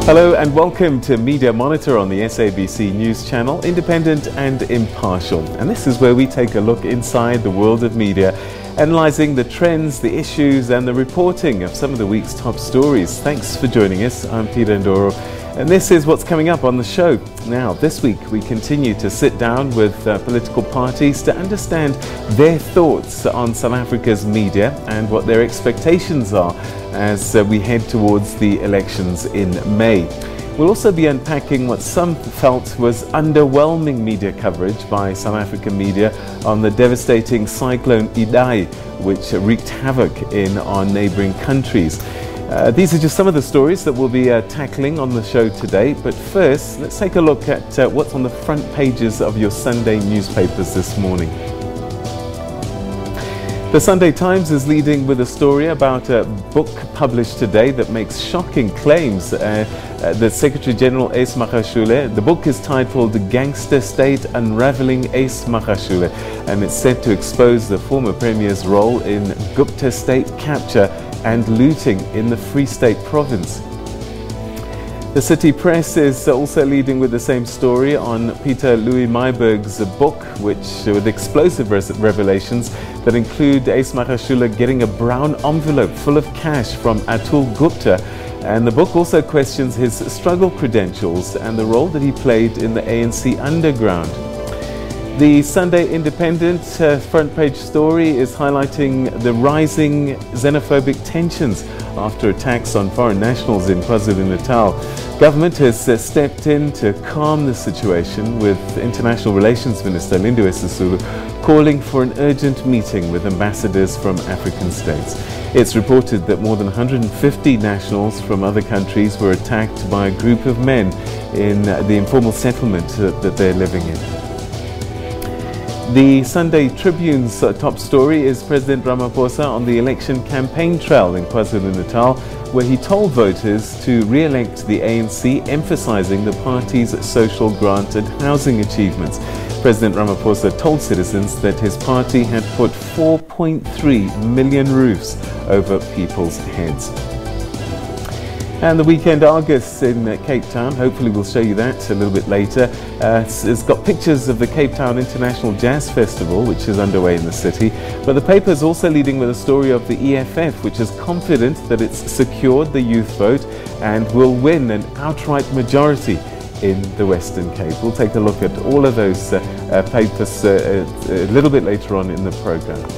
Hello and welcome to Media Monitor on the SABC News Channel, independent and impartial. And this is where we take a look inside the world of media, analysing the trends, the issues and the reporting of some of the week's top stories. Thanks for joining us. I'm Peter Ndoro and this is what's coming up on the show. Now, this week we continue to sit down with political parties to understand their thoughts on South Africa's media and what their expectations are as we head towards the elections in May. We'll also be unpacking what some felt was underwhelming media coverage by South African media on the devastating cyclone Idai, which wreaked havoc in our neighbouring countries. These are just some of the stories that we'll be tackling on the show today. But first, let's take a look at what's on the front pages of your Sunday newspapers this morning. The Sunday Times is leading with a story about a book published today that makes shocking claims. The Secretary General Ace Magashule, the book is titled Gangster State Unraveling Ace Magashule, and it's set to expose the former Premier's role in Gupta state capture and looting in the Free State province. The City Press is also leading with the same story on Peter Louis Myburgh's book, with explosive revelations that include Ace Magashule getting a brown envelope full of cash from Atul Gupta. And the book also questions his struggle credentials and the role that he played in the ANC underground. The Sunday Independent front page story is highlighting the rising xenophobic tensions after attacks on foreign nationals in KwaZulu-Natal. Government has stepped in to calm the situation, with International Relations Minister Lindiwe Sisulu calling for an urgent meeting with ambassadors from African states. It's reported that more than 150 nationals from other countries were attacked by a group of men in the informal settlement that they're living in. The Sunday Tribune's top story is President Ramaphosa on the election campaign trail in KwaZulu-Natal, where he told voters to re-elect the ANC, emphasizing the party's social grant and housing achievements. President Ramaphosa told citizens that his party had put 4.3 million roofs over people's heads. And the Weekend Argus in Cape Town, hopefully we'll show you that a little bit later. It's got pictures of the Cape Town International Jazz Festival, which is underway in the city. But the paper is also leading with a story of the EFF, which is confident that it's secured the youth vote and will win an outright majority in the Western Cape. We'll take a look at all of those papers a little bit later on in the programme.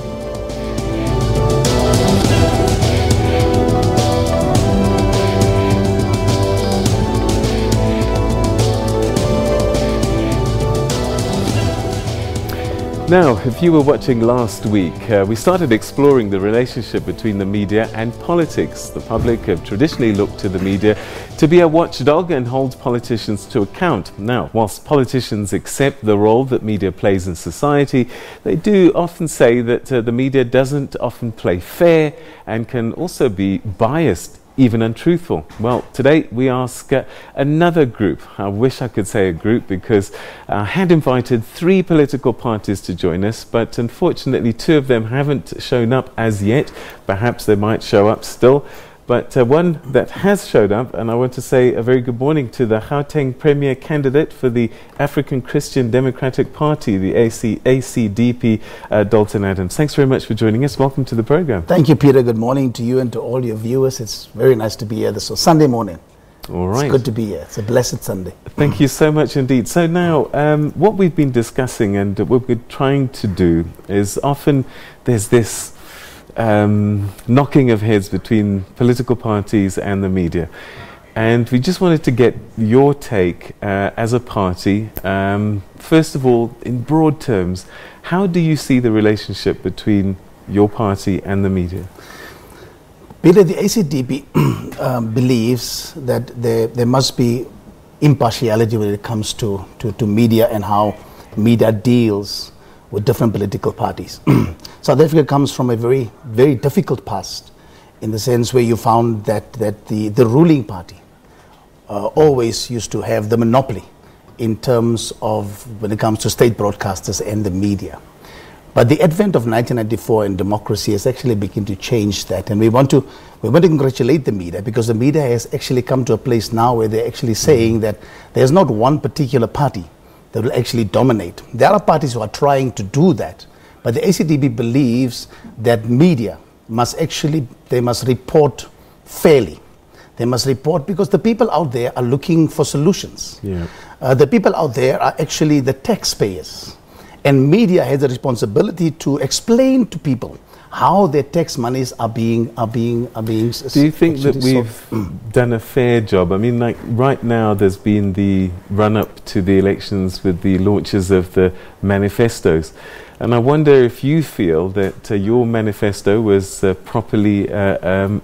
Now, if you were watching last week, we started exploring the relationship between the media and politics. The public have traditionally looked to the media to be a watchdog and hold politicians to account. Now, whilst politicians accept the role that media plays in society, they do often say that the media doesn't often play fair and can also be biased, even untruthful. Well, today we ask another group. I wish I could say a group, because I had invited 3 political parties to join us, but unfortunately 2 of them haven't shown up as yet. Perhaps they might show up still. But one that has showed up, and I want to say a very good morning to the Gauteng Premier candidate for the African Christian Democratic Party, the ACDP, Dalton Adams. Thanks very much for joining us. Welcome to the program. Thank you, Peter. Good morning to you and to all your viewers. It's very nice to be here this Sunday morning. All right. It's good to be here. It's a blessed Sunday. Thank you so much indeed. So now, what we've been discussing and what we're trying to do is, often there's this knocking of heads between political parties and the media, and we just wanted to get your take as a party. First of all, in broad terms, how do you see the relationship between your party and the media? Peter, the ACDP believes that there must be impartiality when it comes to media and how media deals with different political parties. South Africa comes from a very, very difficult past, in the sense where you found that the ruling party always used to have the monopoly in terms of when it comes to state broadcasters and the media. But the advent of 1994 and democracy has actually begun to change that. And we want to congratulate the media, because the media has actually come to a place now where they're actually saying that there's not one particular party that will actually dominate. There are parties who are trying to do that. But the ACDB believes that media must report fairly. They must report because the people out there are looking for solutions. Yeah. The people out there are actually the taxpayers. And media has a responsibility to explain to people how their tax monies are being. Do you think that we've done a fair job? I mean, like right now, there's been the run-up to the elections with the launches of the manifestos, and I wonder if you feel that your manifesto was properly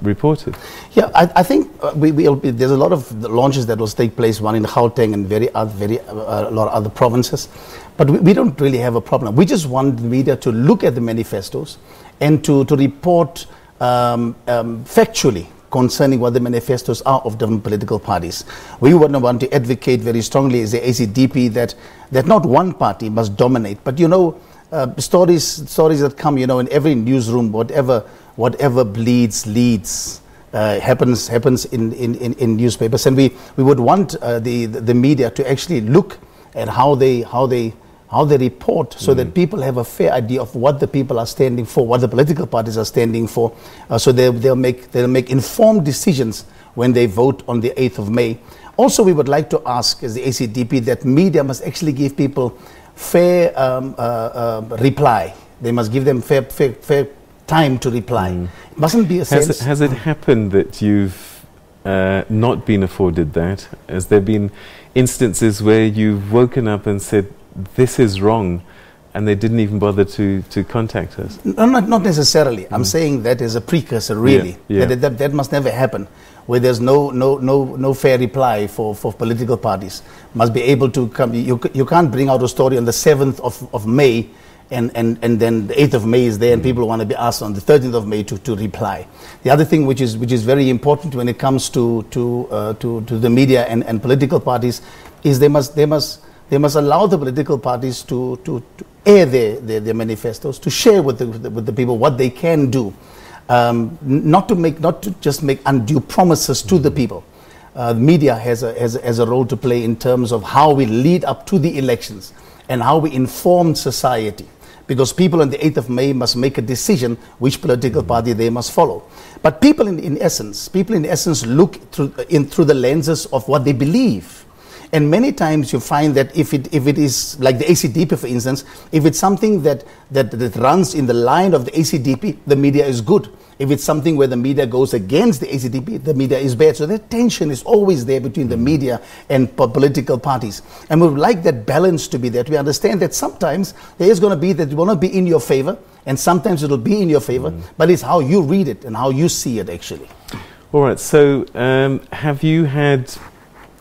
reported. Yeah, I think there's a lot of the launches that will take place, one in Gauteng and a lot of other provinces. But we don't really have a problem. We just want the media to look at the manifestos and to report factually concerning what the manifestos are of different political parties. We would want to advocate very strongly as the ACDP that not one party must dominate. But you know, stories that come, you know, in every newsroom, whatever bleeds leads. Happens in newspapers, and we would want the media to actually look at how they report, so that people have a fair idea of what the people are standing for, what the political parties are standing for, so they'll make informed decisions when they vote on the 8th of May. Also, we would like to ask as the ACDP that media must actually give people fair reply. They must give them fair time to reply. It mustn't be a sense. Has it happened that you've not been afforded that? Has there been instances where you've woken up and said, this is wrong, and they didn't even bother to contact us? No, not necessarily. I'm saying that as a precursor, really. Yeah. That must never happen, where there's no fair reply for political parties. Must be able to come. You can't bring out a story on the 7th of May, and then the 8th of May is there, and people want to be asked on the 13th of May to reply. The other thing which is very important when it comes to the media and political parties is they must allow the political parties to air their manifestos, to share with the people what they can do, not to just make undue promises to the people. Media has a role to play in terms of how we lead up to the elections and how we inform society, because people on the 8th of May must make a decision which political party they must follow. But people in essence look through the lenses of what they believe. And many times you find that if it is like the ACDP, for instance, if it's something that runs in the line of the ACDP, the media is good. If it's something where the media goes against the ACDP, the media is bad. So that tension is always there between the media and political parties. And we would like that balance to be there. We understand that sometimes there is going to be that it will not be in your favor, and sometimes it will be in your favor, but it's how you read it and how you see it actually. All right, so have you had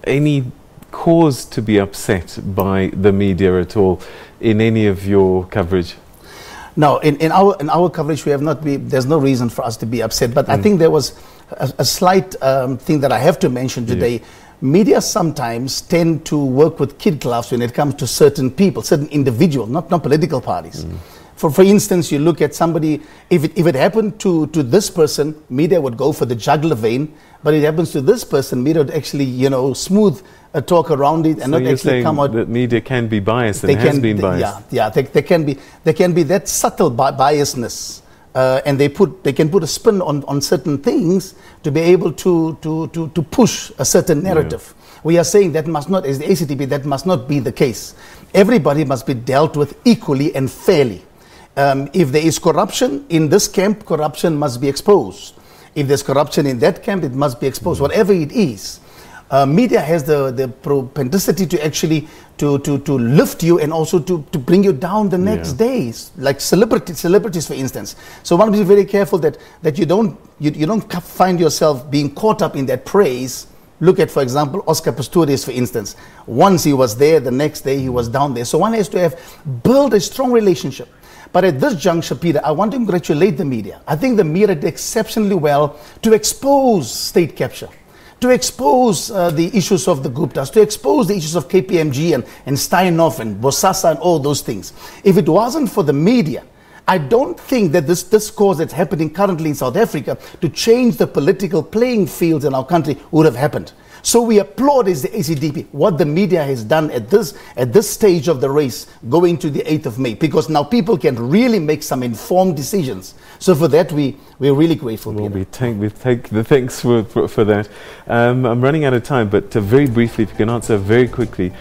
any cause to be upset by the media at all in any of your coverage? No, in our coverage we have not been. There's no reason for us to be upset. But I think there was a slight thing that I have to mention today. Yeah. Media sometimes tend to work with kid gloves when it comes to certain people, certain individuals, not political parties. For instance, you look at somebody. If it happened to this person, media would go for the jugular vein. But it happens to this person, media would actually, smooth a talk around it and so not actually come out. That media can be biased and has been biased. Yeah, there can be that subtle biasness, and they can put a spin on certain things to be able to push a certain narrative. Yeah. We are saying that must not, as the ACDP, that must not be the case. Everybody must be dealt with equally and fairly. If there is corruption in this camp, corruption must be exposed. If there's corruption in that camp, it must be exposed, whatever it is. Media has the propensity to actually to lift you and also to bring you down the next days, like celebrities for instance. So one must be very careful that you don't find yourself being caught up in that praise. Look at, for example, Oscar Pistorius, for instance. Once he was there, the next day he was down there. So one has to build a strong relationship. But at this juncture, Peter, I want to congratulate the media. I think the media did exceptionally well to expose state capture, to expose the issues of the Guptas, to expose the issues of KPMG and Steinhoff and Bosasa and all those things. If it wasn't for the media, I don't think that this discourse that's happening currently in South Africa to change the political playing fields in our country would have happened. So we applaud as the ACDP what the media has done at this stage of the race going to the 8th of May, because now people can really make some informed decisions. So for that we're really grateful. Well, we take the thanks for that. I'm running out of time, but very briefly, if you can answer very quickly,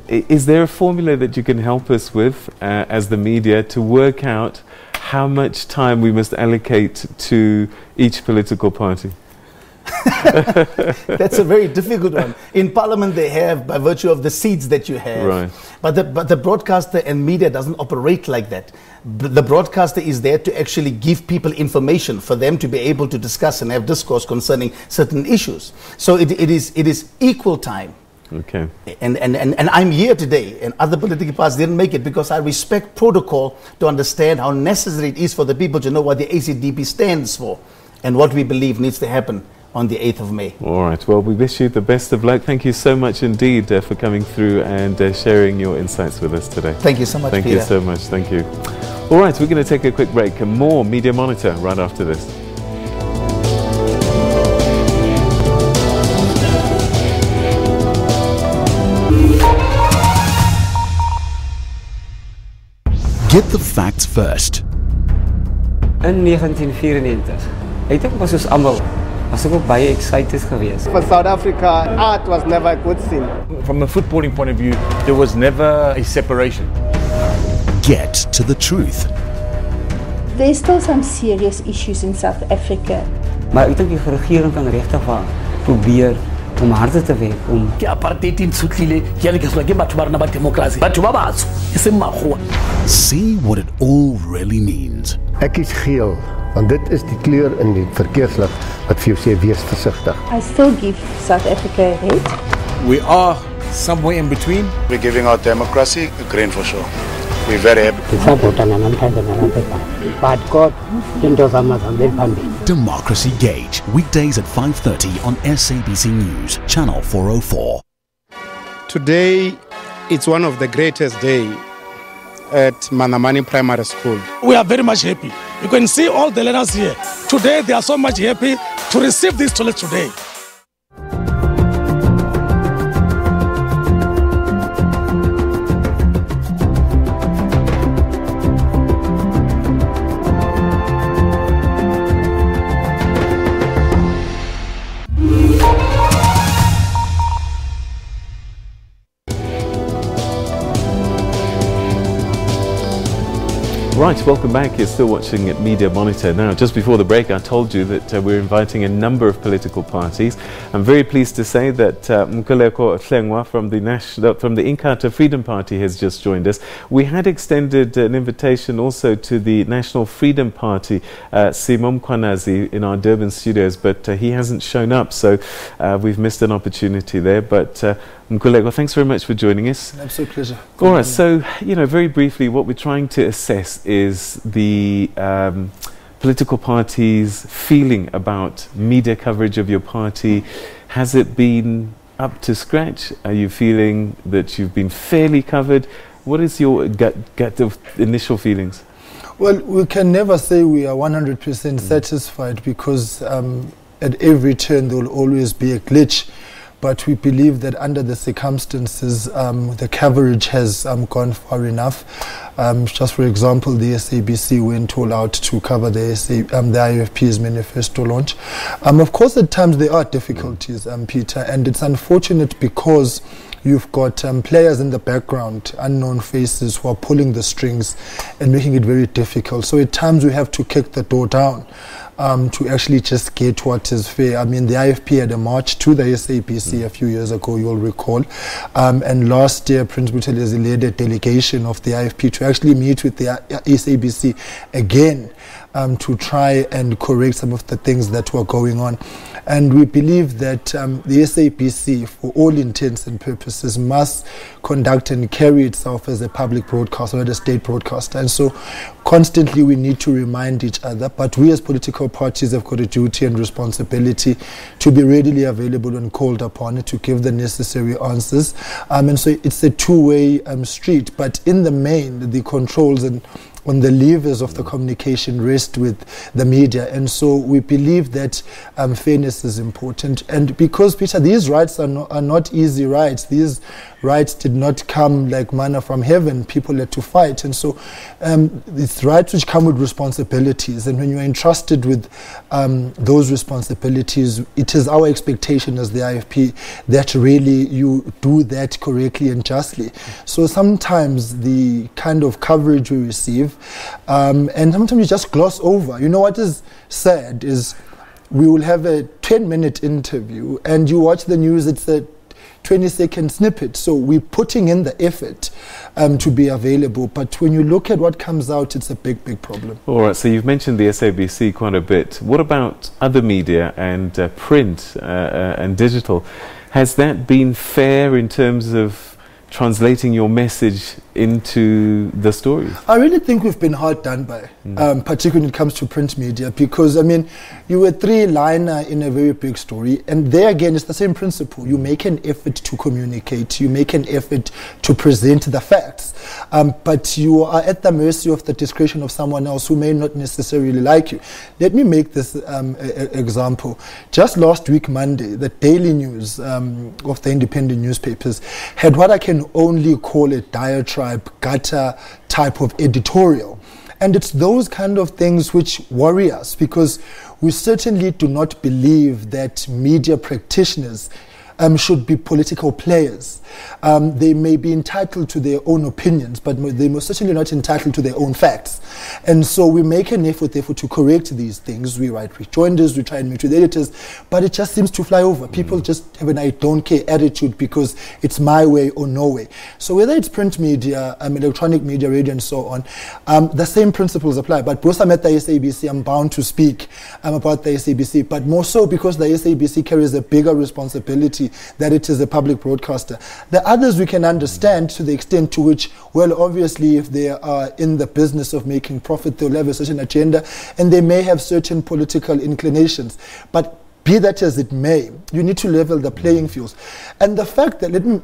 is there a formula that you can help us with as the media to work out how much time we must allocate to each political party? That's a very difficult one. In Parliament they have, by virtue of the seats that you have. Right. But the broadcaster and media doesn't operate like that. The broadcaster is there to actually give people information for them to be able to discuss and have discourse concerning certain issues. So it is equal time. Okay. And I'm here today, and other political parties didn't make it because I respect protocol to understand how necessary it is for the people to know what the ACDP stands for and what we believe needs to happen on the 8th of May. All right. Well, we wish you the best of luck. Thank you so much indeed for coming through and sharing your insights with us today. Thank you so much, Thank Peter. you so much. Thank you. All right. We're going to take a quick break and more Media Monitor right after this. Get the facts first. In 1994, ek dink was ons almal was ook baie excited geweest. For South Africa, art was never a good thing. From a footballing point of view, there was never a separation. Get to the truth. There's still some serious issues in South Africa. Maar ek dink die regering kan regtig waar probeer om harder te werk om ke apartheid in Sutlile ke le ke swa ke batho ba rena ba democracy batho ba batsho e se makgowa. See what it all really means. Ek is geel, want dit is die kleur in die verkeerslig wat vir jou sê wees versigtig. I still give South Africa red. We are somewhere in between. We're giving our democracy a green for sure. We're very happy. Democracy Gauge, weekdays at 5:30 on SABC News Channel 404. Today, it's one of the greatest days at Manamani Primary School. We are very much happy. You can see all the learners here. Today they are so much happy to receive this toilet today. Right, welcome back. You're still watching at Media Monitor. Now, just before the break, I told you that we're inviting a number of political parties. I'm very pleased to say that Mkuleko Hlengwa from the Inkatha Freedom Party has just joined us. We had extended an invitation also to the National Freedom Party, Simon Kwanazi, in our Durban studios, but he hasn't shown up, so we've missed an opportunity there. But Mkuleko, thanks very much for joining us. An absolute pleasure. All right, so, very briefly, what we're trying to assess is the political parties' feeling about media coverage of your party. Has it been up to scratch? Are you feeling that you've been fairly covered? What is your gut of initial feelings? Well, we can never say we are 100% satisfied because at every turn there will always be a glitch. But we believe that under the circumstances, the coverage has gone far enough. Just for example, the SABC went all out to cover the IFP's manifesto launch. Of course, at times there are difficulties, Peter, and it's unfortunate because you've got players in the background, unknown faces who are pulling the strings and making it very difficult. So at times we have to kick the door down to actually just get what is fair. I mean, the IFP had a march to the SABC a few years ago, you'll recall. And last year, Prince Buthelezi led a delegation of the IFP to actually meet with the SABC again to try and correct some of the things that were going on. And we believe that the SABC, for all intents and purposes, must conduct and carry itself as a public broadcaster, not a state broadcaster. And so constantly we need to remind each other, but we as political parties have got a duty and responsibility to be readily available when called upon to give the necessary answers. And so it's a two-way street, but in the main, the controls and the levers of the communication rest with the media. And so we believe that fairness is important. And because, Peter, these rights are not easy rights. These rights did not come like manna from heaven. People had to fight. And so it's rights which come with responsibilities. And when you're entrusted with those responsibilities, it is our expectation as the IFP that really you do that correctly and justly. So sometimes the kind of coverage we receive, and sometimes you just gloss over. You know what is sad is we will have a 10-minute interview and you watch the news, it's a 20-second snippet. So we're putting in the effort to be available. But when you look at what comes out, it's a big, big problem. All right, so you've mentioned the SABC quite a bit. What about other media and print and digital? Has that been fair in terms of translating your message into the story? I really think we've been hard done by, particularly when it comes to print media, because, I mean, you were three-liner in a very big story, and there again, it's the same principle. You make an effort to communicate, you make an effort to present the facts, but you are at the mercy of the discretion of someone else who may not necessarily like you. Let me make this example. Just last week, Monday, the daily news of the independent newspapers had what I can only call a diatribe, gutter type of editorial. And it's those kind of things which worry us, because we certainly do not believe that media practitioners should be political players. They may be entitled to their own opinions, but they most certainly not entitled to their own facts. And so we make an effort, therefore, to correct these things. We write rejoinders, we try and meet with editors, but it just seems to fly over. People just have an I don't care attitude because it's my way or no way. So whether it's print media, electronic media, radio, and so on, the same principles apply. But because I'm at the SABC, I'm bound to speak about the SABC, but more so because the SABC carries a bigger responsibility that it is a public broadcaster. The others we can understand to the extent to which, well, obviously, if they are in the business of making profit, they'll have a certain agenda, and they may have certain political inclinations. But be that as it may, you need to level the playing fields. And the fact that, let me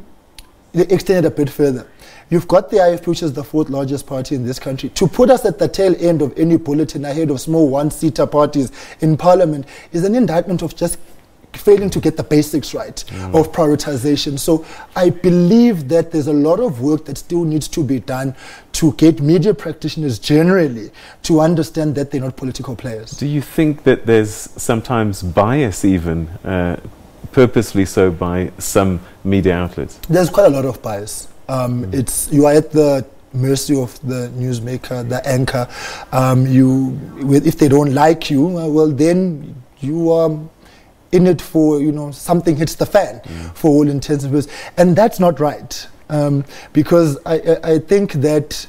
extend it a bit further. You've got the IFP, which is the fourth largest party in this country. To put us at the tail end of any bulletin ahead of small one-seater parties in Parliament is an indictment of just failing to get the basics right of prioritization. So I believe that there's a lot of work that still needs to be done to get media practitioners generally to understand that they're not political players. Do you think that there's sometimes bias even, purposely so, by some media outlets? There's quite a lot of bias. You are at the mercy of the newsmaker, the anchor. If they don't like you, well, then you are in it for, something hits the fan for all intents and purposes. And that's not right. Because I think that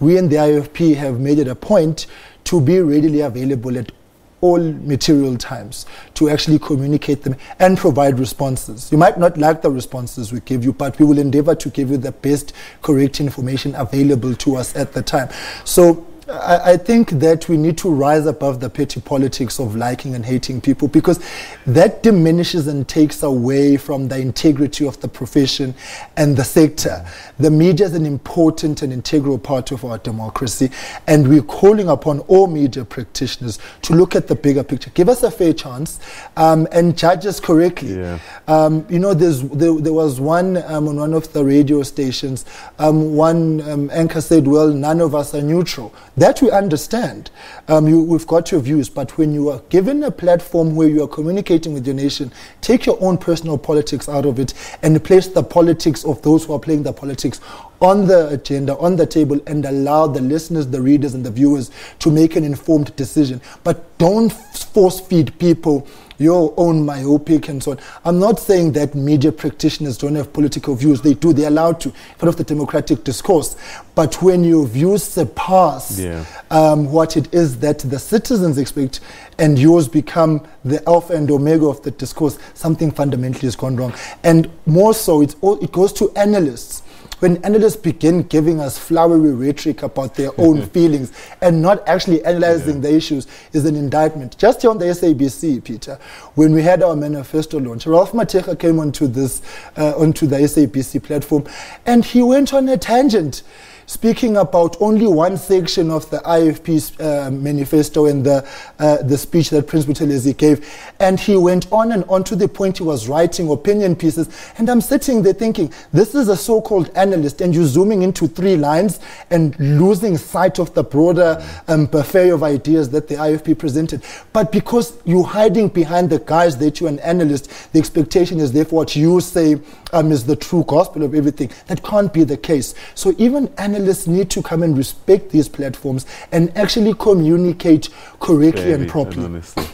we in the IFP have made it a point to be readily available at all material times to actually communicate them and provide responses. You might not like the responses we give you, but we will endeavor to give you the best correct information available to us at the time. So I think that we need to rise above the petty politics of liking and hating people, because that diminishes and takes away from the integrity of the profession and the sector. The media is an important and integral part of our democracy, and we're calling upon all media practitioners to look at the bigger picture. Give us a fair chance and judge us correctly. Yeah. There was one on one of the radio stations, one anchor said, well, none of us are neutral. That we understand. We've got your views, but when you are given a platform where you are communicating with your nation, take your own personal politics out of it and place the politics of those who are playing the politics on the agenda, on the table, and allow the listeners, the readers, and the viewers to make an informed decision. But don't force feed people your own myopic and so on. I'm not saying that media practitioners don't have political views. They do. They're allowed to, part of the democratic discourse. But when your views surpass what it is that the citizens expect, and yours become the alpha and omega of the discourse, something fundamentally has gone wrong. And more so, it goes to analysts. When analysts begin giving us flowery rhetoric about their own feelings and not actually analyzing the issues is an indictment. Just here on the SABC, Peter, when we had our manifesto launch, Ralph Mateka came onto the SABC platform, and he went on a tangent. speaking about only one section of the IFP's manifesto and the speech that Prince Buthelezi gave. And he went on and on to the point he was writing opinion pieces. And I'm sitting there thinking, this is a so-called analyst, and you're zooming into 3 lines and losing sight of the broader buffet of ideas that the IFP presented. But because you're hiding behind the guise that you're an analyst, the expectation is therefore what you say is the true gospel of everything. That can't be the case. So even analysts need to come and respect these platforms and actually communicate correctly and properly. Honestly.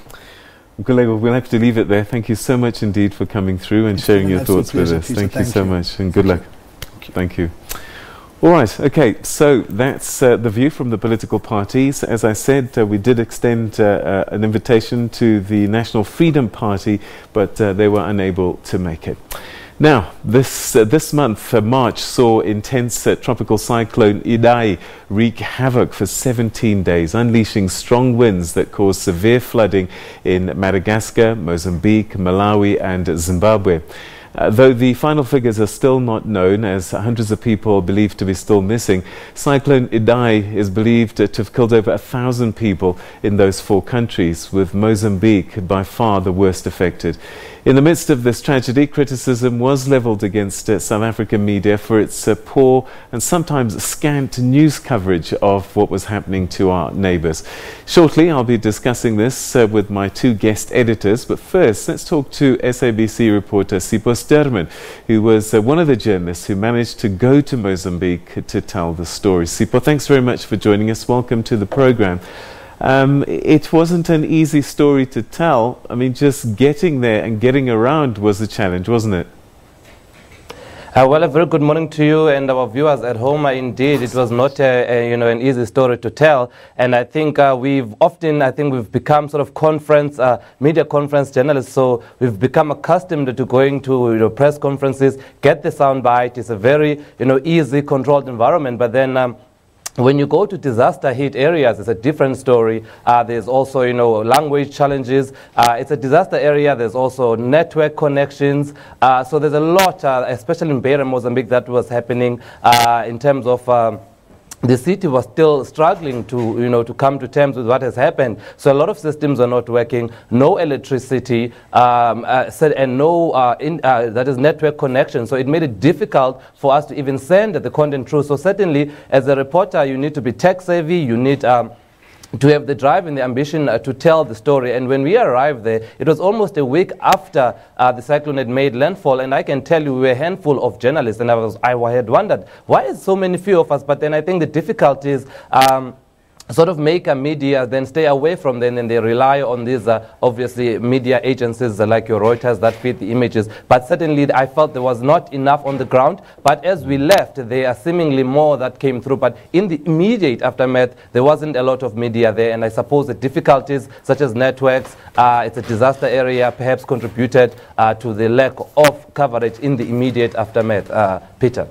We'll have to leave it there. Thank you so much indeed for coming through and sharing your thoughts with us. Thank you so much, and good luck. Thank you. All right, okay, so that's the view from the political parties. As I said, we did extend an invitation to the National Freedom Party, but they were unable to make it. Now, this month, March, saw intense tropical cyclone Idai wreak havoc for 17 days, unleashing strong winds that caused severe flooding in Madagascar, Mozambique, Malawi and Zimbabwe. Though the final figures are still not known, as hundreds of people are believed to be still missing, Cyclone Idai is believed to have killed over 1,000 people in those 4 countries, with Mozambique by far the worst affected. In the midst of this tragedy, criticism was levelled against South African media for its poor and sometimes scant news coverage of what was happening to our neighbours. Shortly, I'll be discussing this with my 2 guest editors, but first, let's talk to SABC reporter Sipho Sterman, who was one of the journalists who managed to go to Mozambique to tell the story. Sipho, thanks very much for joining us. Welcome to the programme. It wasn't an easy story to tell. I mean, just getting there and getting around was a challenge, wasn't it? Well, a very good morning to you and our viewers at home. Indeed, it was not an easy story to tell, and I think we've become sort of media conference journalists, so we've become accustomed to going to press conferences, get the soundbite. It's a very easy, controlled environment, but then when you go to disaster-hit areas, it's a different story. There's also, language challenges. It's a disaster area. There's also network connections. So there's a lot, especially in Beira, Mozambique, that was happening in terms of the city was still struggling to come to terms with what has happened. So a lot of systems are not working, no electricity, and no that is network connection. So it made it difficult for us to even send the content through. So certainly, as a reporter, you need to be tech savvy. You need to have the drive and the ambition to tell the story. And when we arrived there, it was almost a week after the cyclone had made landfall, and I can tell you we were a handful of journalists, and I had wondered, why is so many few of us? But then I think the difficulty is sort of make a media, then stay away from them, and they rely on these obviously media agencies like your Reuters that feed the images. But certainly I felt there was not enough on the ground. But as we left, there are seemingly more that came through. But in the immediate aftermath, there wasn't a lot of media there, and I suppose the difficulties such as networks, it's a disaster area, perhaps contributed to the lack of coverage in the immediate aftermath. Peter.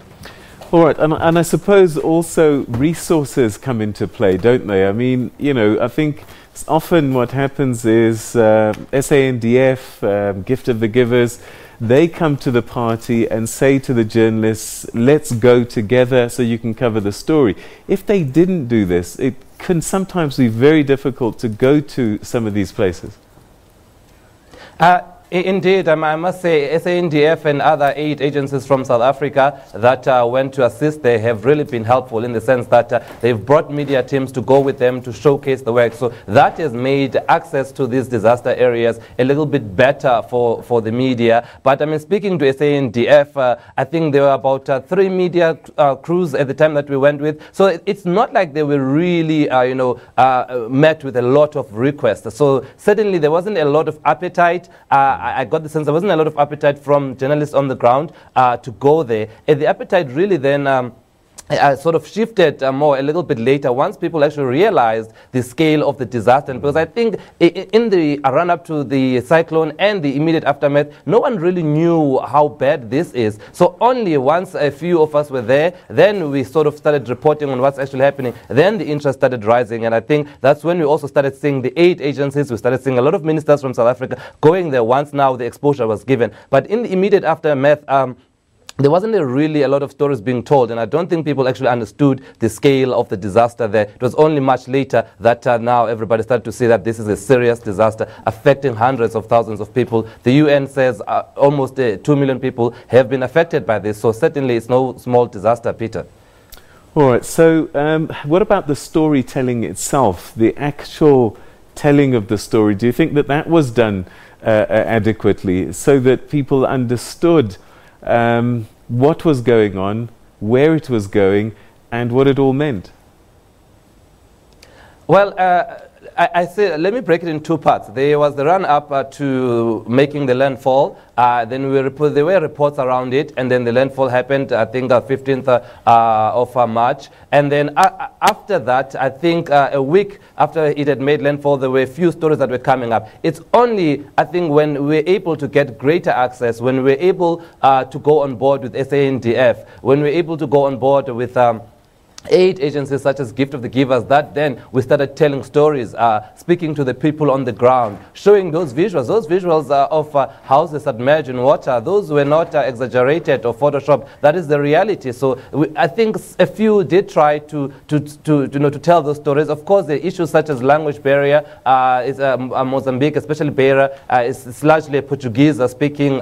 All right, and I suppose also resources come into play, don't they? I mean, I think often what happens is SANDF, Gift of the Givers, they come to the party and say to the journalists, let's go together so you can cover the story. If they didn't do this, it can sometimes be very difficult to go to some of these places. Indeed, I must say SANDF and other 8 agencies from South Africa that went to assist, they have really been helpful in the sense that they've brought media teams to go with them to showcase the work. So that has made access to these disaster areas a little bit better for the media. But I mean, speaking to SANDF, I think there were about 3 media crews at the time that we went with. So it's not like they were really, met with a lot of requests. So certainly there wasn't a lot of appetite. I got the sense there wasn't a lot of appetite from journalists on the ground to go there. And the appetite really then sort of shifted more a little bit later once people actually realized the scale of the disaster. And because I think in the run-up to the cyclone and the immediate aftermath, no one really knew how bad this is. So only once a few of us were there, then we sort of started reporting on what's actually happening. Then the interest started rising, and I think that's when we also started seeing the 8 agencies. We started seeing a lot of ministers from South Africa going there once now the exposure was given. But in the immediate aftermath, there wasn't really a lot of stories being told, and I don't think people actually understood the scale of the disaster there. It was only much later that now everybody started to see that this is a serious disaster affecting hundreds of thousands of people. The UN says almost 2 million people have been affected by this, so certainly it's no small disaster, Peter. All right, so what about the storytelling itself, the actual telling of the story? Do you think that that was done adequately so that people understood what was going on, where it was going, and what it all meant? Well, I say, let me break it in two parts. There was the run-up to making the landfall. Then there were reports around it, and then the landfall happened, I think, 15th of March. And then after that, I think a week after it had made landfall, there were a few stories that were coming up. It's only, I think, when we were able to get greater access, when we were able to go on board with SANDF, when we were able to go on board with aid agencies such as Gift of the Givers, that then we started telling stories, speaking to the people on the ground, showing those visuals of houses submerged in water. Those were not exaggerated or photoshopped. That is the reality. So I think a few did try to tell those stories. Of course, the issues such as language barrier is Mozambique, especially Beira, is largely a Portuguese speaking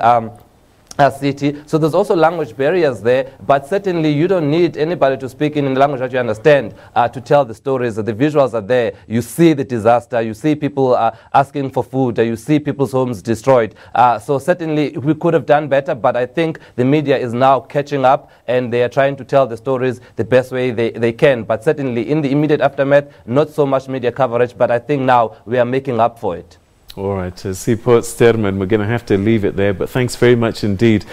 city. So there's also language barriers there, but certainly you don't need anybody to speak in the language that you understand to tell the stories. The visuals are there. You see the disaster. You see people asking for food. You see people's homes destroyed. So certainly we could have done better, but I think the media is now catching up and they are trying to tell the stories the best way they can. But certainly in the immediate aftermath, not so much media coverage, but I think now we are making up for it. All right, Sipho Sterman, we're going to have to leave it there, but thanks very much indeed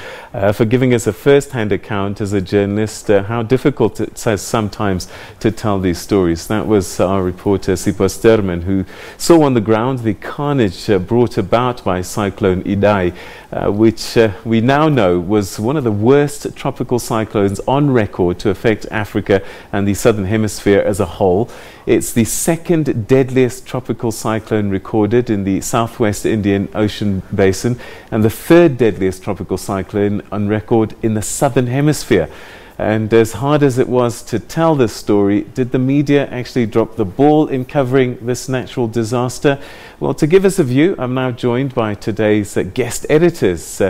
for giving us a first-hand account as a journalist, how difficult it is sometimes to tell these stories. That was our reporter, Sipho Sterman, who saw on the ground the carnage brought about by Cyclone Idai, which we now know was one of the worst tropical cyclones on record to affect Africa and the Southern Hemisphere as a whole. It's the second deadliest tropical cyclone recorded in the Southwest Indian Ocean Basin and the third deadliest tropical cyclone on record in the Southern Hemisphere. And as hard as it was to tell this story, did the media actually drop the ball in covering this natural disaster? Well, to give us a view, I'm now joined by today's guest editors.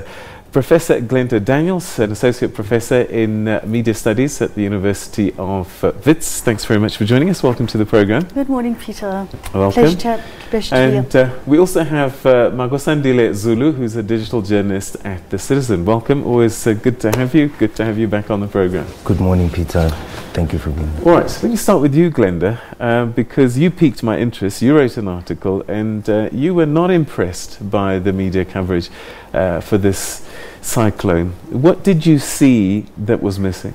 Professor Glenda Daniels, an Associate Professor in Media Studies at the University of Wits. Thanks very much for joining us. Welcome to the program. Good morning, Peter. Welcome. Pleasure to be here. We also have Magosandile Zulu, who's a digital journalist at The Citizen. Welcome. Always good to have you. Good to have you back on the program. Good morning, Peter. Thank you for being here. All right, so let me start with you, Glenda, because you piqued my interest. You wrote an article and you were not impressed by the media coverage for this cyclone. What did you see that was missing?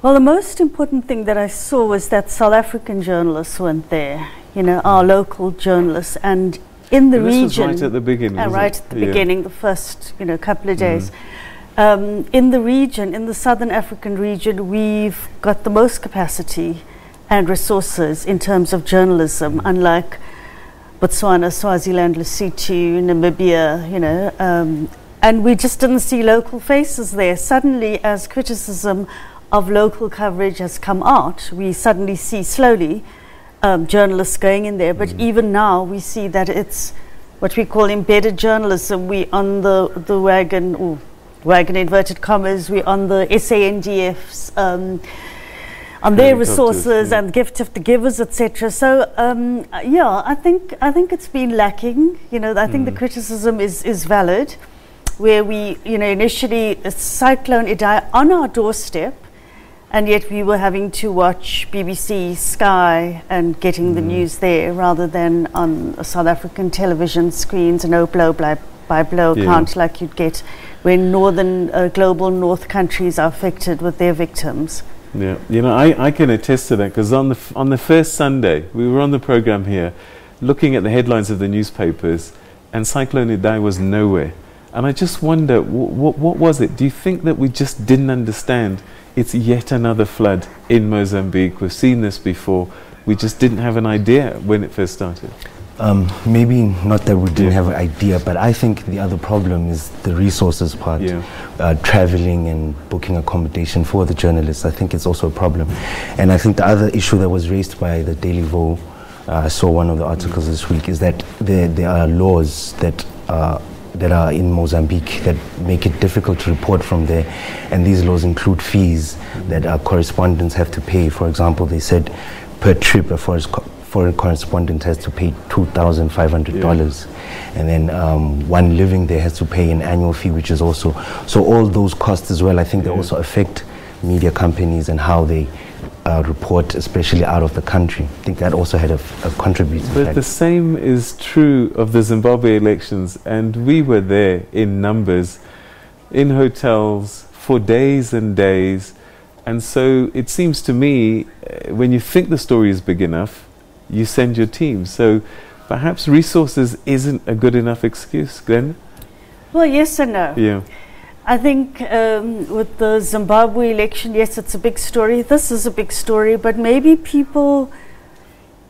Well, the most important thing that I saw was that South African journalists weren't there, you know, our local journalists, and in the region. This was right at the beginning, right at the beginning, the first, couple of days. In the region, in the Southern African region, we've got the most capacity and resources in terms of journalism, unlike Botswana, Swaziland, Lesotho, Namibia, and we just didn't see local faces there. Suddenly, as criticism of local coverage has come out, we suddenly see slowly journalists going in there. But even now, we see that it's what we call embedded journalism. We on the wagon, or wagon inverted commas, we on the SANDFs, on their resources and Gift of the Givers, etc. So yeah, I think it's been lacking. I think the criticism is valid. Where we, initially a cyclone Idai on our doorstep, and yet we were having to watch BBC, Sky, and getting the news there rather than on South African television screens, and blow by blow account like you'd get when global north countries are affected with their victims. Yeah, I can attest to that, because on the first Sunday we were on the program here, looking at the headlines of the newspapers, and Cyclone Idai was nowhere. And I just wonder, what was it? Do you think that we just didn't understand it's yet another flood in Mozambique? We've seen this before. We just didn't have an idea when it first started. Maybe not that we didn't have an idea, but I think the other problem is the resources part. Traveling and booking accommodation for the journalists, I think it's also a problem. And I think the other issue that was raised by the Daily Vo, I saw one of the articles this week, is that there are laws that are in Mozambique that make it difficult to report from there, and these laws include fees that our correspondents have to pay. For example, they said per trip a foreign correspondent has to pay $2,500, and then one living there has to pay an annual fee, which is also, so all those costs as well, I think they also affect media companies and how they report, especially out of the country. I think that also had a contributing But factor. the same is true of the Zimbabwe elections, and we were there in numbers, in hotels for days and days, and so it seems to me, when you think the story is big enough, you send your team. So perhaps resources isn't a good enough excuse, Glenn? Well, yes and no. Yeah. I think with the Zimbabwe election, yes, it's a big story. This is a big story, but maybe people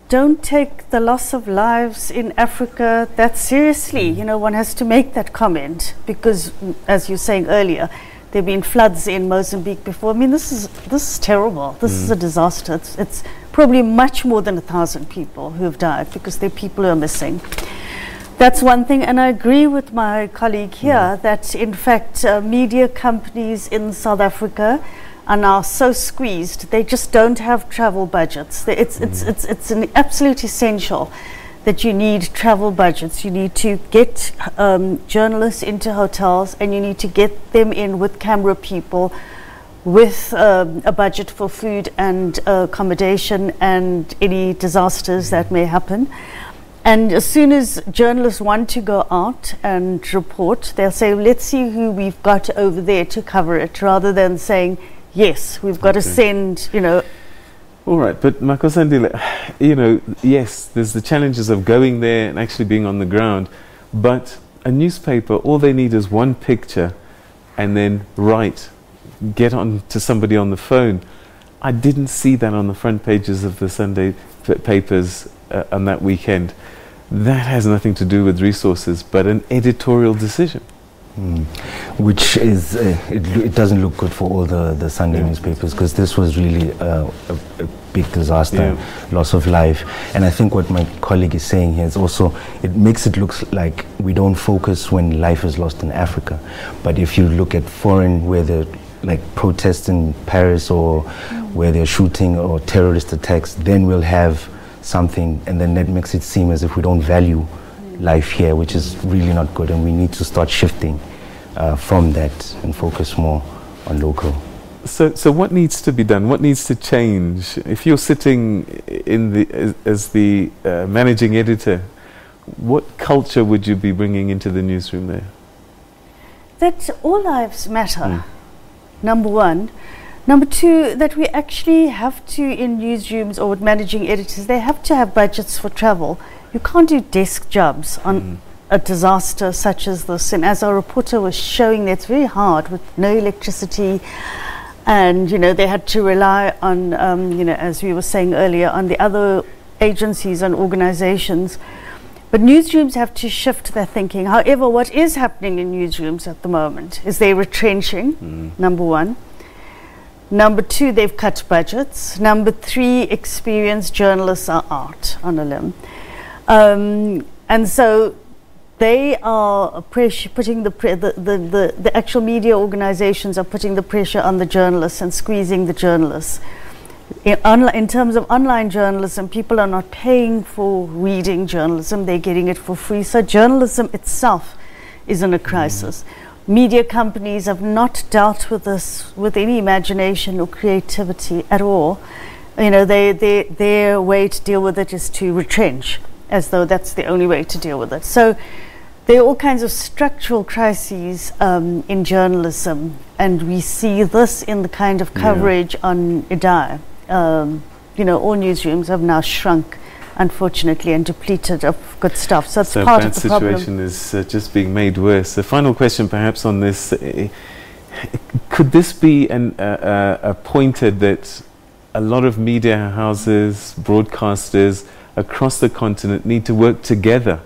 don't take the loss of lives in Africa that seriously. You know, one has to make that comment because, as you were saying earlier, there have been floods in Mozambique before. I mean, this is terrible. This is a disaster. It's probably much more than 1,000 people who have died because there are people who are missing. That's one thing, and I agree with my colleague here that, in fact, media companies in South Africa are now so squeezed, they just don't have travel budgets. It's an absolute essential that you need travel budgets. You need to get journalists into hotels, and you need to get them in with camera people, with a budget for food and accommodation and any disasters that may happen. And as soon as journalists want to go out and report, they'll say, let's see who we've got over there to cover it, rather than saying, yes, we've got to send, you know. All right, but Makosandile, you know, yes, there's the challenges of going there and actually being on the ground, but a newspaper, all they need is one picture and then get on to somebody on the phone. I didn't see that on the front pages of the Sunday papers on that weekend. That has nothing to do with resources, but an editorial decision. Which is, it doesn't look good for all the Sunday newspapers, because this was really a big disaster, loss of life. And I think what my colleague is saying here is also, it makes it look like we don't focus when life is lost in Africa. But if you look at foreign, where they're like protests in Paris, or where they're shooting or terrorist attacks, then we'll have something, and then that makes it seem as if we don't value life here, which is really not good, and we need to start shifting from that and focus more on local. So what needs to be done? What needs to change? If you're sitting in as the managing editor, what culture would you be bringing into the newsroom there? That all lives matter, number one. Number two, that we actually have to, in newsrooms or with managing editors, they have to have budgets for travel. You can't do desk jobs on a disaster such as this. And as our reporter was showing, that's very hard with no electricity. And, you know, they had to rely on, you know, as we were saying earlier, on the other agencies and organizations. But newsrooms have to shift their thinking. However, what is happening in newsrooms at the moment is they're retrenching, number one. Number two, they've cut budgets. Number three, experienced journalists are out on a limb. And so they are putting the actual media organizations are putting the pressure on the journalists and squeezing the journalists. In terms of online journalism, people are not paying for reading journalism, they're getting it for free. So journalism itself is in a crisis. Media companies have not dealt with this with any imagination or creativity at all. You know, their way to deal with it is to retrench, as though that's the only way to deal with it. So there are all kinds of structural crises in journalism, and we see this in the kind of coverage on Idai. You know, all newsrooms have now shrunk, unfortunately, and depleted of good stuff. So it's part of the problem. So that situation is just being made worse. The final question perhaps on this, could this be a pointer that a lot of media houses, broadcasters across the continent need to work together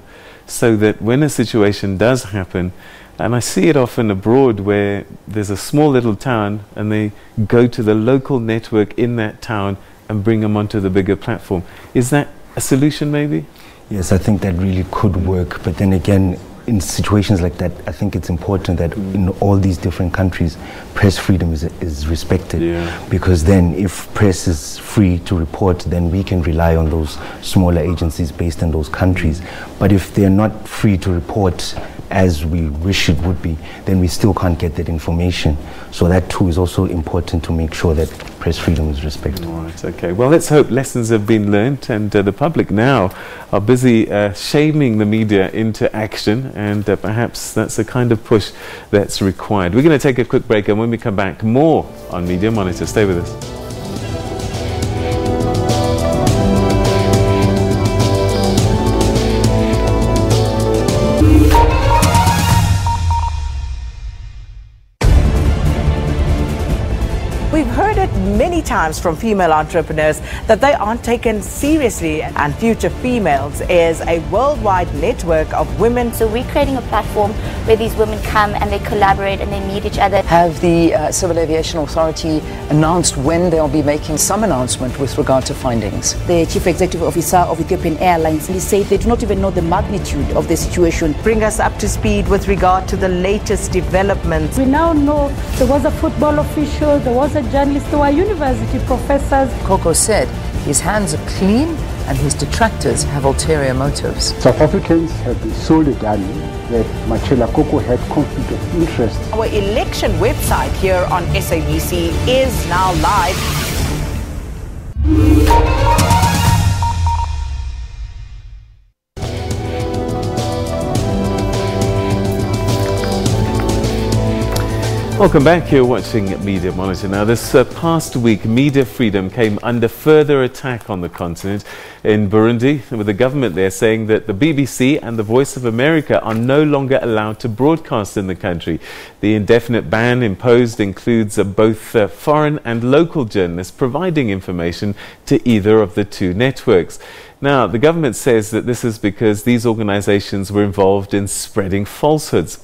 so that when a situation does happen, and I see it often abroad where there's a small little town and they go to the local network in that town and bring them onto the bigger platform. Is that a solution maybe? Yes, I think that really could work, but then again, in situations like that, I think it's important that in all these different countries, press freedom is respected. Because then if press is free to report, then we can rely on those smaller agencies based in those countries. But if they're not free to report as we wish it would be, then we still can't get that information. So that too is also important to make sure that press freedom is respected. All right, okay. Well, let's hope lessons have been learnt, and the public now are busy shaming the media into action, and perhaps that's the kind of push that's required. We're going to take a quick break, and when we come back, more on Media Monitor. Stay with us. We've heard it many times from female entrepreneurs that they aren't taken seriously, and Future Females is a worldwide network of women. So we're creating a platform where these women come and they collaborate and they meet each other. Have the Civil Aviation Authority announced when they'll be making some announcement with regard to findings? The Chief Executive Officer of Ethiopian Airlines, he said they do not even know the magnitude of the situation. Bring us up to speed with regard to the latest developments. We now know there was a football official, there was a journalist, there were university professors. Koko said his hands are clean and his detractors have ulterior motives. South Africans have been solely done that Machela Koko had conflict of interest. Our election website here on SABC is now live. Welcome back. You're watching Media Monitor. Now, this past week, media freedom came under further attack on the continent. In Burundi, with the government there saying that the BBC and the Voice of America are no longer allowed to broadcast in the country. The indefinite ban imposed includes both foreign and local journalists providing information to either of the two networks. Now, the government says that this is because these organizations were involved in spreading falsehoods.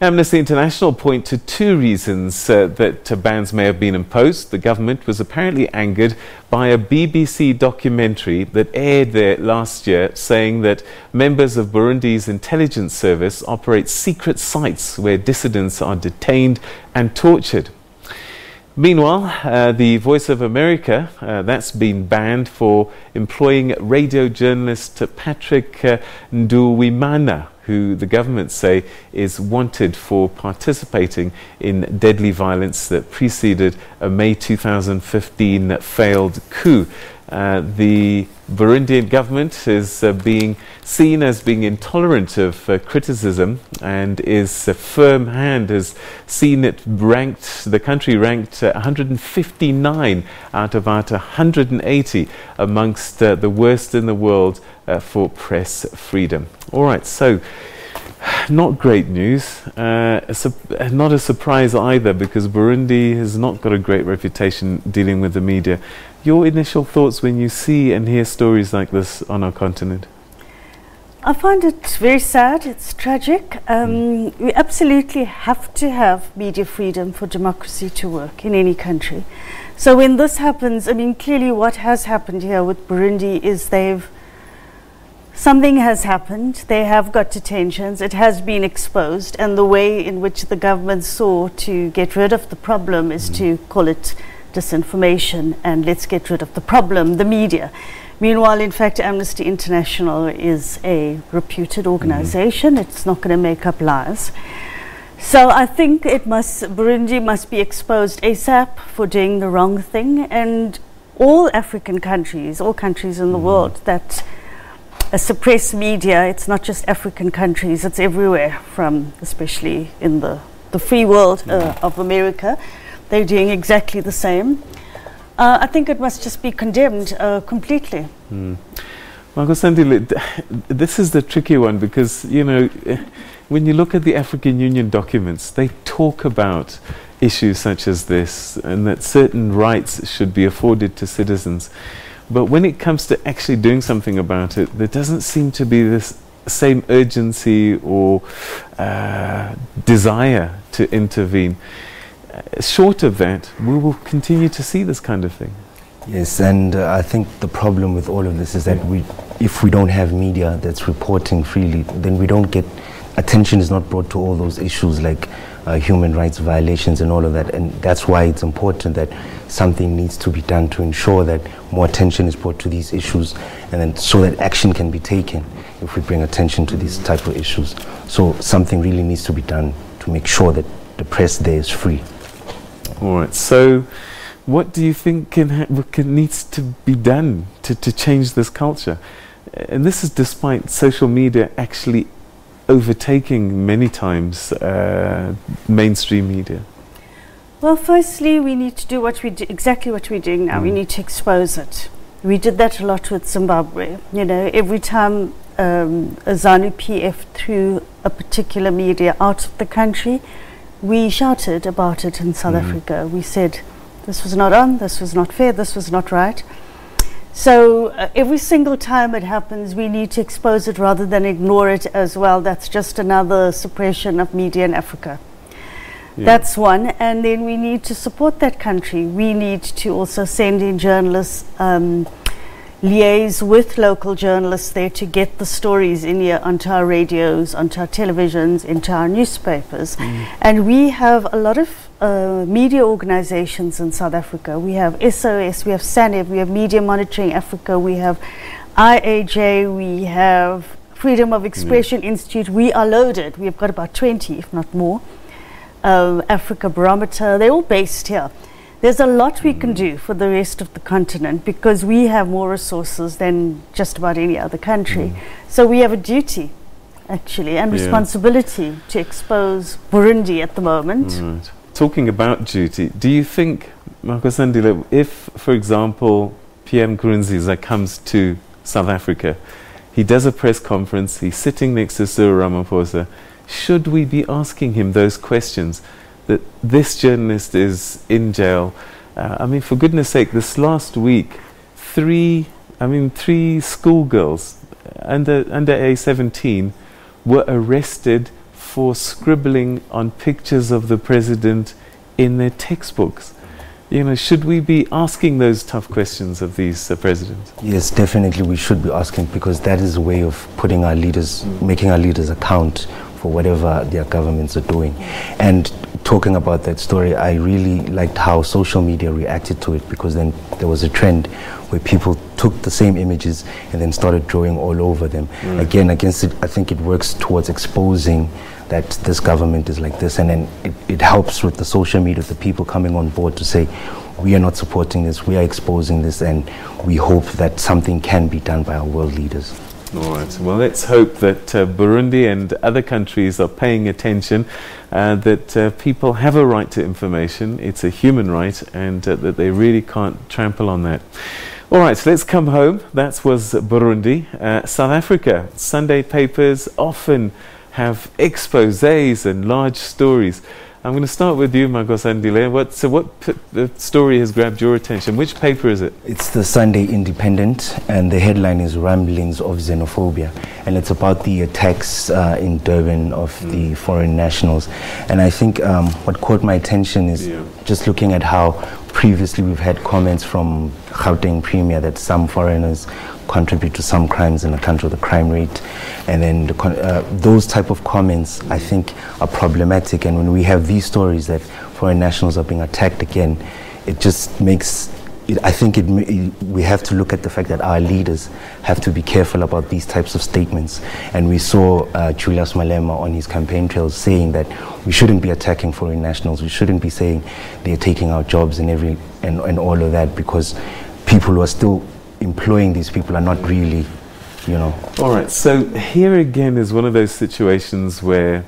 Amnesty International point to two reasons that bans may have been imposed. The government was apparently angered by a BBC documentary that aired there last year saying that members of Burundi's intelligence service operate secret sites where dissidents are detained and tortured. Meanwhile, the Voice of America, that's been banned for employing radio journalist Patrick Nduwimana, who the government say is wanted for participating in deadly violence that preceded a May 2015 failed coup. The Burundian government is being seen as being intolerant of criticism, and is a firm hand has seen it ranked, the country ranked 159 out of 180 amongst the worst in the world for press freedom. All right, so not great news, not a surprise either, because Burundi has not got a great reputation dealing with the media. Your initial thoughts when you see and hear stories like this on our continent? I find it very sad, it's tragic. We absolutely have to have media freedom for democracy to work in any country. So when this happens, I mean, clearly what has happened here with Burundi is something has happened, they have got detentions, it has been exposed, and the way in which the government saw to get rid of the problem is to call it disinformation, and let's get rid of the problem, the media. Meanwhile, in fact, Amnesty International is a reputed organization. It's not going to make up lies. So I think Burundi must be exposed ASAP for doing the wrong thing, and all African countries, all countries in the world that suppress media, it's not just African countries, it's everywhere, from especially in the free world of America. They're doing exactly the same. I think it must just be condemned completely. Marco Sandile, this is the tricky one, because, you know, when you look at the African Union documents, they talk about issues such as this, and that certain rights should be afforded to citizens. But when it comes to actually doing something about it, there doesn't seem to be this same urgency or desire to intervene. Short of that, we will continue to see this kind of thing. Yes, and I think the problem with all of this is that if we don't have media that's reporting freely, then we don't get, attention is not brought to all those issues like human rights violations and all of that, and that's why it's important that something needs to be done to ensure that more attention is brought to these issues, and then so that action can be taken if we bring attention to these type of issues. So something really needs to be done to make sure that the press there is free. All right, so what do you think needs to be done to change this culture? And this is despite social media actually overtaking many times mainstream media. Well, firstly, we need to do what we do, exactly what we're doing now. We need to expose it. We did that a lot with Zimbabwe. You know, every time a ZANU PF threw a particular media out of the country, we shouted about it in South Africa. We said, this was not on, this was not fair, this was not right. So every single time it happens, we need to expose it rather than ignore it as well. That's just another suppression of media in Africa. Yeah. That's one. And then we need to support that country. We need to also send in journalists, liaise with local journalists there to get the stories in here onto our radios, onto our televisions, into our newspapers. And we have a lot of media organizations in South Africa. We have SOS, we have SANEB, we have Media Monitoring Africa, we have IAJ, we have Freedom of Expression Institute. We are loaded. We've got about 20, if not more. Africa Barometer, they're all based here. There's a lot we can do for the rest of the continent because we have more resources than just about any other country. So we have a duty, actually, and responsibility to expose Burundi at the moment. Right. Talking about duty, do you think, Marcos Andile, if, for example, Pierre Nkurunziza comes to South Africa, he does a press conference, he's sitting next to Cyril Ramaphosa, should we be asking him those questions? That this journalist is in jail. I mean, for goodness sake, this last week, three schoolgirls under age 17 were arrested for scribbling on pictures of the president in their textbooks. You know, should we be asking those tough questions of these presidents? Yes, definitely we should be asking, because that is a way of putting our leaders, making our leaders account for whatever their governments are doing. And talking about that story, I really liked how social media reacted to it, because then there was a trend where people took the same images and then started drawing all over them. Again, against it, I think it works towards exposing that this government is like this, and then it helps with the social media, the people coming on board to say, we are not supporting this, we are exposing this, and we hope that something can be done by our world leaders. All right. Well, let's hope that Burundi and other countries are paying attention, that people have a right to information. It's a human right, and that they really can't trample on that. All right, so let's come home. That was Burundi. South Africa, Sunday papers often have exposés and large stories. I'm going to start with you, Marcos Andile. What story has grabbed your attention? Which paper is it? It's the Sunday Independent, and the headline is Ramblings of Xenophobia, and it's about the attacks in Durban of the foreign nationals. And I think what caught my attention is just looking at how previously we've had comments from Gauteng Premier that some foreigners contribute to some crimes in the country, the crime rate, and then those type of comments I think are problematic. And when we have these stories that foreign nationals are being attacked again, it just makes it, I think we have to look at the fact that our leaders have to be careful about these types of statements. And we saw Julius Malema on his campaign trails saying that we shouldn't be attacking foreign nationals, we shouldn't be saying they're taking our jobs and all of that, because people who are still employing these people are not really, you know. All right, so here again is one of those situations where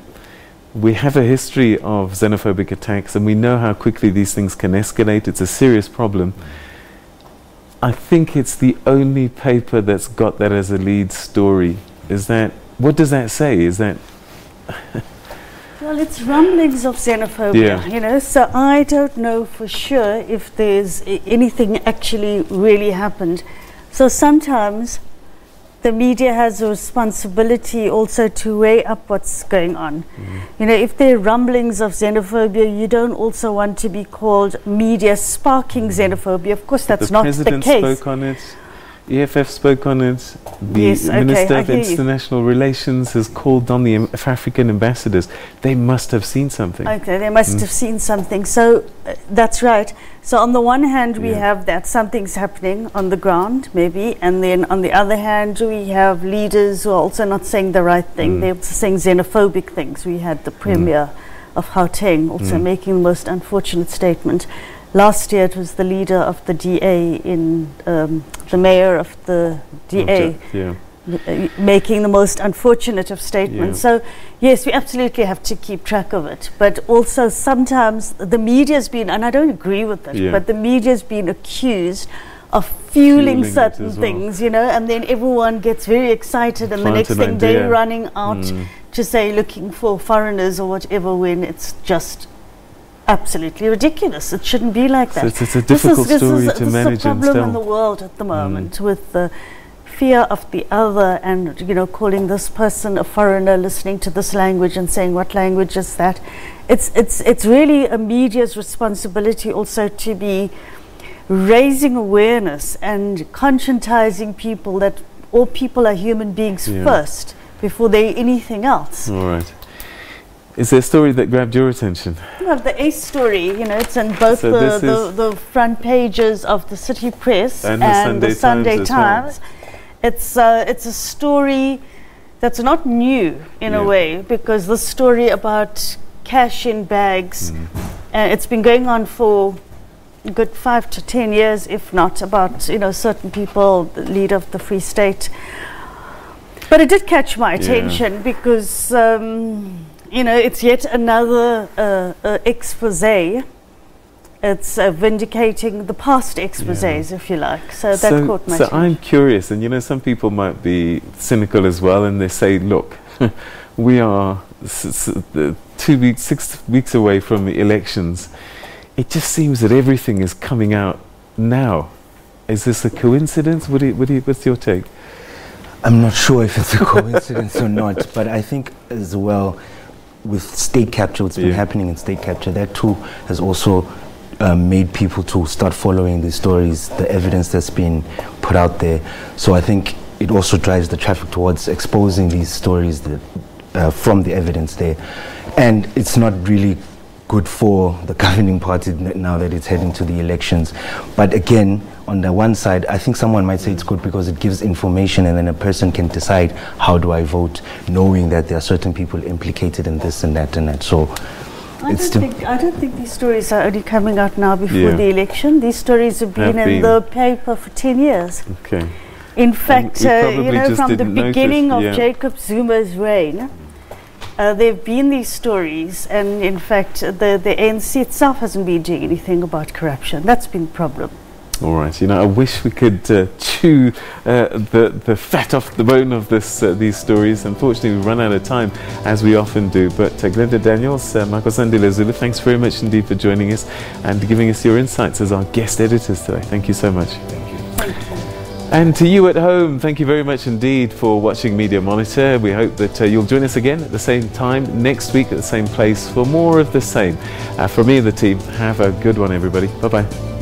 we have a history of xenophobic attacks and we know how quickly these things can escalate. It's a serious problem. I think it's the only paper that's got that as a lead story. Is that, what does that say? Is that... Well, it's rumblings of xenophobia, you know, so I don't know for sure if there's anything actually really happened. So sometimes the media has a responsibility also to weigh up what's going on. You know, if there are rumblings of xenophobia, you don't also want to be called media sparking xenophobia. Of course, that's not the case. The President spoke on it. EFF spoke on it. The Minister of International Relations has called on the African ambassadors. They must have seen something. Okay, they must have seen something. So that's right. So on the one hand, we have that something's happening on the ground, maybe, and then on the other hand, we have leaders who are also not saying the right thing. They're also saying xenophobic things. We had the Premier of Gauteng also making the most unfortunate statement. Last year it was the leader of the DA in the mayor of the DA making the most unfortunate of statements. So yes, we absolutely have to keep track of it. But also sometimes the media's been, and I don't agree with it, but the media's been accused of fueling certain things, you know, and then everyone gets very excited and the next thing they're running out to say looking for foreigners or whatever, when it's just absolutely ridiculous. It shouldn't be like that. So it's a difficult story to manage. This is a problem in the world at the moment with the fear of the other, and you know, calling this person a foreigner, listening to this language and saying what language is that. It's really a media's responsibility also to be raising awareness and conscientizing people that all people are human beings first before they're anything else. All right. Is there a story that grabbed your attention? Well, the ACE story, you know, it's in both the front pages of the City Press and the Sunday Times. It's a story that's not new in a way, because the story about cash in bags, it's been going on for a good 5 to 10 years, if not, about, you know, certain people, the leader of the Free State. But it did catch my attention because you know, it's yet another expose. It's vindicating the past exposés, if you like. So that caught my attention. So I'm curious, and you know, some people might be cynical as well, and they say, look, we are 6 weeks away from the elections. It just seems that everything is coming out now. Is this a coincidence? What's your take? I'm not sure if it's a coincidence or not, but I think as well, with state capture, what's been happening in state capture, that too has also made people to start following these stories, the evidence that's been put out there. So I think it also drives the traffic towards exposing these stories that, from the evidence there. And it's not really good for the governing party now that it's heading to the elections. But again, on the one side, I think someone might say it's good because it gives information, and then a person can decide, how do I vote, knowing that there are certain people implicated in this and that and that. So I don't think these stories are only coming out now before the election. These stories have been in the paper for 10 years. Okay. In fact, you know, from the beginning of Jacob Zuma's reign, there have been these stories, and in fact the ANC itself hasn't been doing anything about corruption. That's been the problem. All right, you know, I wish we could chew the fat off the bone of these stories. Unfortunately, we run out of time, as we often do. But Glenda Daniels, Makosandile Zulu, thanks very much indeed for joining us and giving us your insights as our guest editors today. Thank you so much. Thank you. And to you at home, thank you very much indeed for watching Media Monitor. We hope that you'll join us again at the same time next week at the same place for more of the same. From me and the team, have a good one, everybody. Bye-bye.